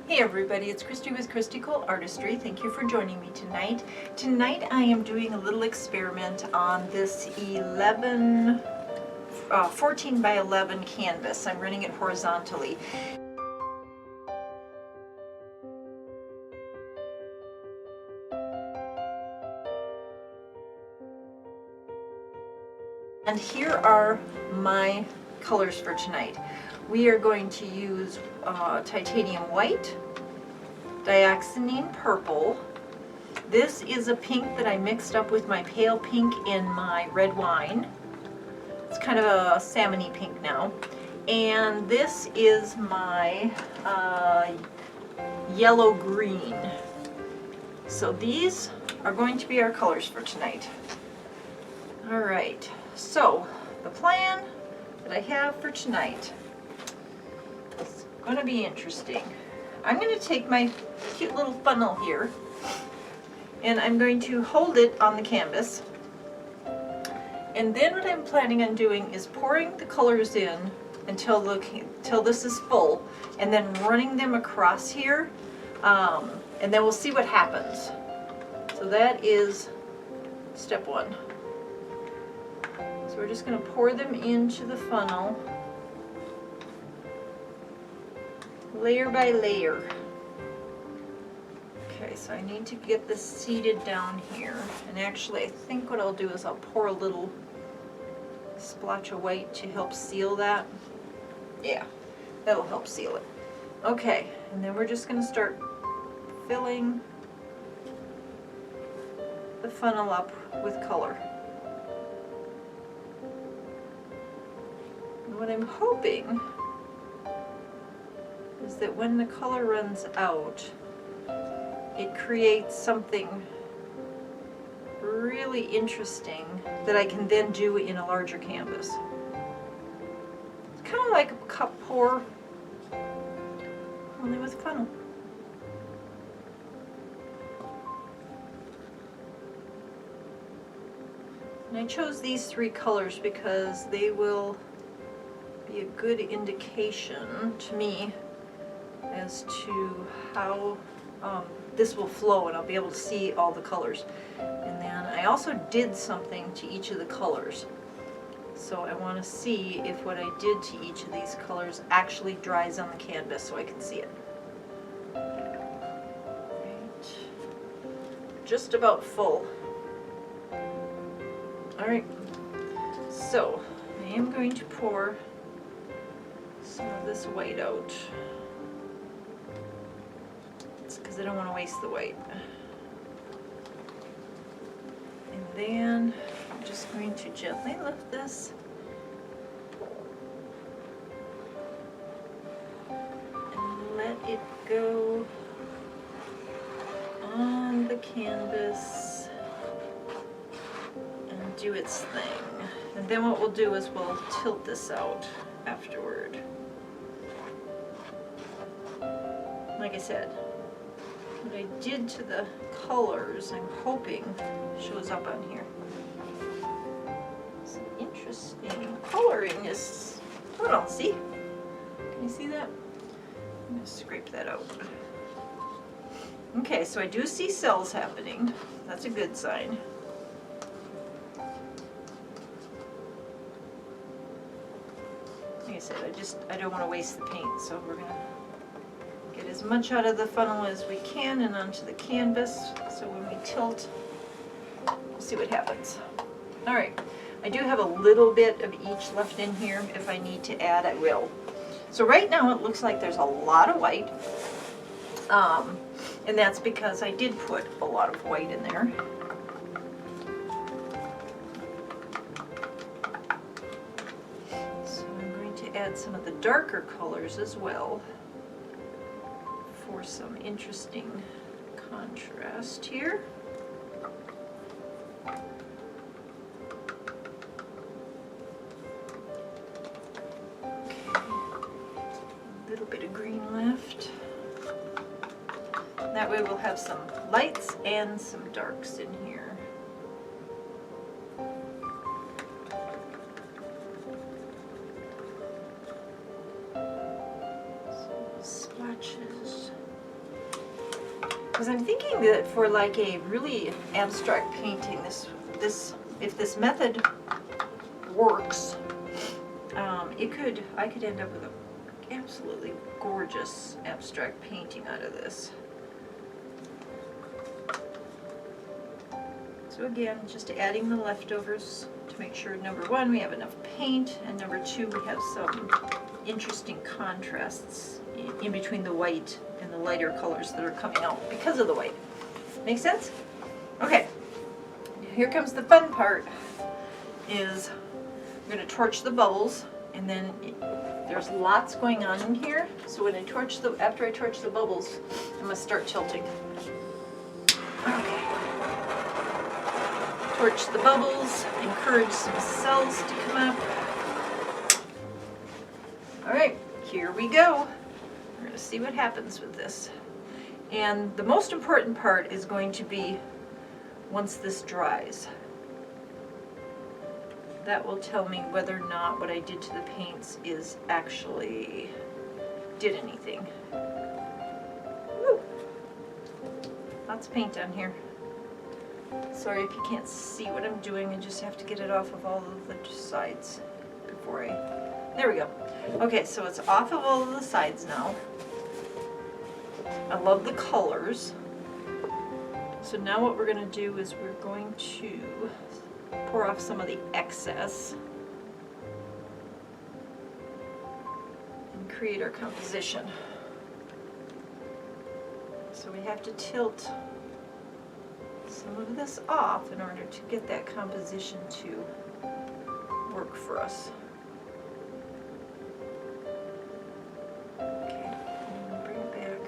Hey everybody, it's Christy with Christy Artistry. Thank you for joining me tonight. Tonight I am doing a little experiment on this 14 by 11 canvas. I'm running it horizontally. And here are my colors for tonight. We are going to use titanium white, Dioxazine Purple. This is a pink that I mixed up with my pale pink in my red wine. It's kind of a salmon-y pink now. And this is my yellow green. So these are going to be our colors for tonight. All right, so the plan that I have for tonight is going to be interesting. I'm going to take my cute little funnel here and I'm going to hold it on the canvas. And then what I'm planning on doing is pouring the colors in until this is full, and then running them across here, and then we'll see what happens. So that is step one. So we're just going to pour them into the funnel, layer by layer. Okay, so I need to get this seated down here. And actually, I think what I'll do is I'll pour a little splotch of white to help seal that. Yeah, that'll help seal it. Okay, and then we're just going to start filling the funnel up with color. And what I'm hoping is that when the color runs out, it creates something really interesting that I can then do in a larger canvas. It's kind of like a cup pour, only with funnel. And I chose these three colors because they will be a good indication to me as to how this will flow, and I'll be able to see all the colors. And then I also did something to each of the colors. So I want to see if what I did to each of these colors actually dries on the canvas so I can see it. Right. Just about full. Alright, so I am going to pour some of this white out, because I don't want to waste the white. And then I'm just going to gently lift this and let it go on the canvas and do its thing. And then what we'll do is we'll tilt this out afterward. Like I said, what I did to the colors, I'm hoping shows up on here. Some interesting coloring is, hold on, see? Can you see that? I'm going to scrape that out. Okay, so I do see cells happening. That's a good sign. Like I said, I don't want to waste the paint, so we're going to get as much out of the funnel as we can and onto the canvas, so when we tilt, we'll see what happens. Alright, I do have a little bit of each left in here. If I need to add, I will. So right now it looks like there's a lot of white, and that's because I did put a lot of white in there. So I'm going to add some of the darker colors as well, for some interesting contrast here. Okay. A little bit of green left. That way we'll have some lights and some darks in here. Some splotches. Because I'm thinking that for like a really abstract painting, if this method works, I could end up with an absolutely gorgeous abstract painting out of this. So again, just adding the leftovers to make sure, number one, we have enough paint, and number two, we have some interesting contrasts in between the white and the lighter colors that are coming out because of the white. Make sense? Okay, here comes the fun part, is I'm going to torch the bubbles, and then there's lots going on in here, so when after I torch the bubbles, I'm going to start tilting. Okay. Torch the bubbles, encourage some cells to come up. Alright, here we go. We're going to see what happens with this. And the most important part is going to be once this dries. That will tell me whether or not what I did to the paints is actually did anything. Woo! Lots of paint on here. Sorry if you can't see what I'm doing, I just have to get it off of all of the sides before there we go. Okay, so it's off of all of the sides now. I love the colors. So now what we're going to do is we're going to pour off some of the excess and create our composition. So we have to tilt some of this off in order to get that composition to work for us. Okay, I'm going to bring it back.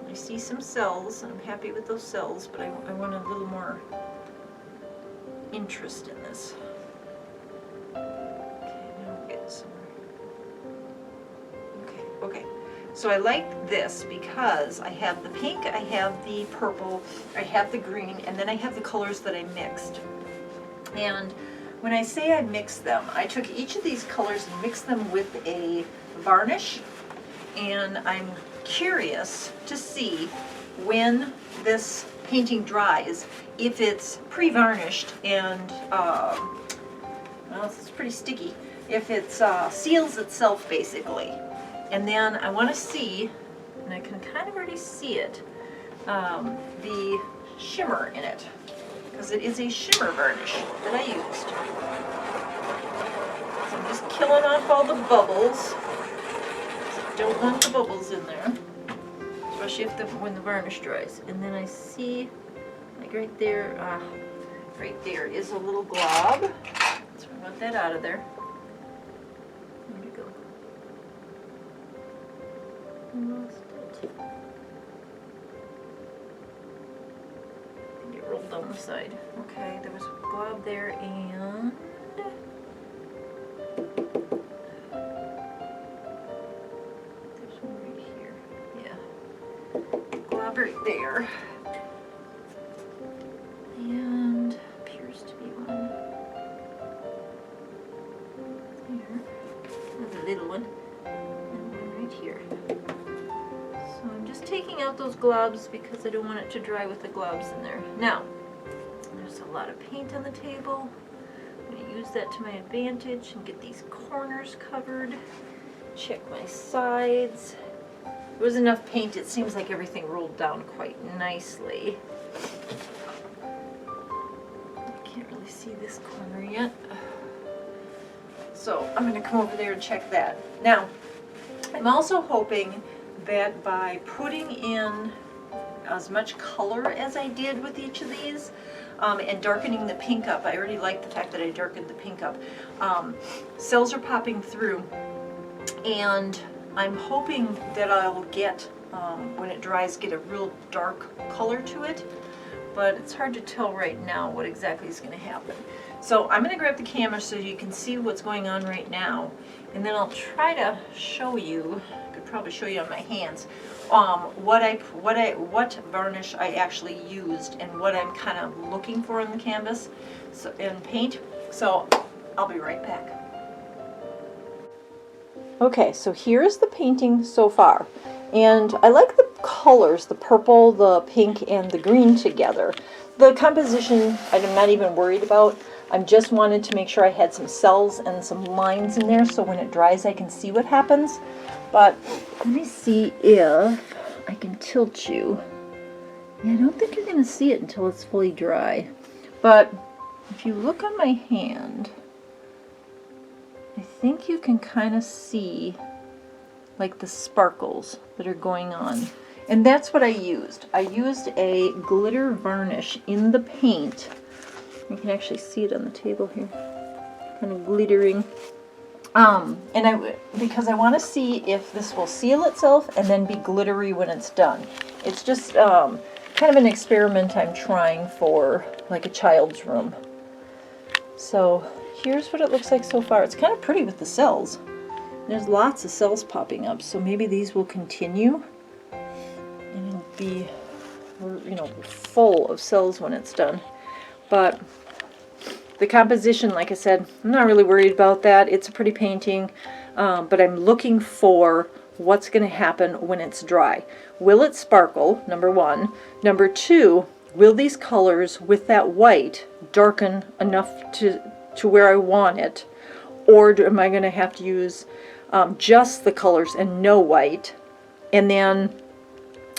I see some cells, and I'm happy with those cells, but I want a little more interest in this. Okay, now we're getting somewhere. Okay. So I like this because I have the pink, I have the purple, I have the green, and then I have the colors that I mixed. And when I say I mixed them, I took each of these colors and mixed them with a varnish, and I'm curious to see when this painting dries, if it's pre-varnished and, well, it's pretty sticky, if it seals itself basically. And then I want to see, and I can kind of already see it, the shimmer in it, because it is a shimmer varnish that I used. So I'm just killing off all the bubbles. Don't want the bubbles in there, especially when the varnish dries. And then I see, like right there is a little glob. So I want that out of there. Where'd it go? Lost it. I think it rolled down the side. Okay, there was a glob there, and there's one right here. Yeah, glob right there, and appears to be one there. Another little one, and one right here. So I'm just taking out those globs because I don't want it to dry with the globs in there. Now, there's a lot of paint on the table. I'm going to use that to my advantage and get these corners covered. Check my sides. There was enough paint, it seems like everything rolled down quite nicely. I can't really see this corner yet. So I'm going to come over there and check that. Now, I'm also hoping that by putting in as much color as I did with each of these, and darkening the pink up, I already like the fact that I darkened the pink up, cells are popping through, and I'm hoping that I'll get, when it dries, get a real dark color to it, but it's hard to tell right now what exactly is going to happen. So I'm going to grab the camera so you can see what's going on right now, and then I'll try to show you, I could probably show you on my hands, what varnish I actually used and what I'm kind of looking for in the canvas and paint. So I'll be right back. Okay, so here's the painting so far. And I like the colors, the purple, the pink, and the green together. The composition, I'm not even worried about. I just wanted to make sure I had some cells and some lines in there so when it dries I can see what happens. But let me see if I can tilt you. Yeah, I don't think you're going to see it until it's fully dry. But if you look on my hand, I think you can kind of see like the sparkles that are going on. And that's what I used. I used a glitter varnish in the paint. You can actually see it on the table here. Kind of glittering. Because I want to see if this will seal itself and then be glittery when it's done. It's just kind of an experiment I'm trying for like a child's room. So here's what it looks like so far. It's kind of pretty with the cells. There's lots of cells popping up, so maybe these will continue and it'll be, you know, full of cells when it's done. But the composition, like I said, I'm not really worried about that. It's a pretty painting, but I'm looking for what's going to happen when it's dry. Will it sparkle, number one? Number two, will these colors with that white darken enough to where I want it? Or am I going to have to use just the colors and no white? And then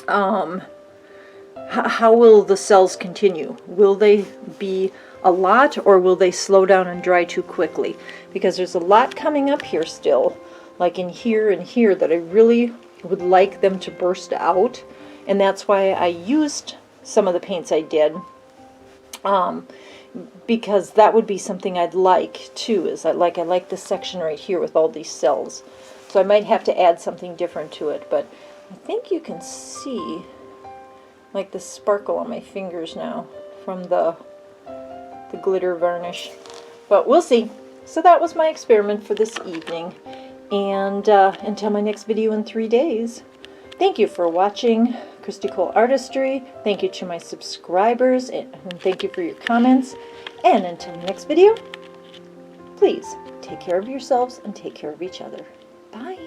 how will the cells continue? Will they be a lot, or will they slow down and dry too quickly? Because there's a lot coming up here still, like in here and here, that I really would like them to burst out. And that's why I used some of the paints I did, because that would be something I'd like too. I like this section right here with all these cells. So I might have to add something different to it, but I think you can see like the sparkle on my fingers now from the glitter varnish. But we'll see. So that was my experiment for this evening. And until my next video in 3 days, thank you for watching Christy Artistry. Thank you to my subscribers, and thank you for your comments. And until the next video, please take care of yourselves and take care of each other. Bye.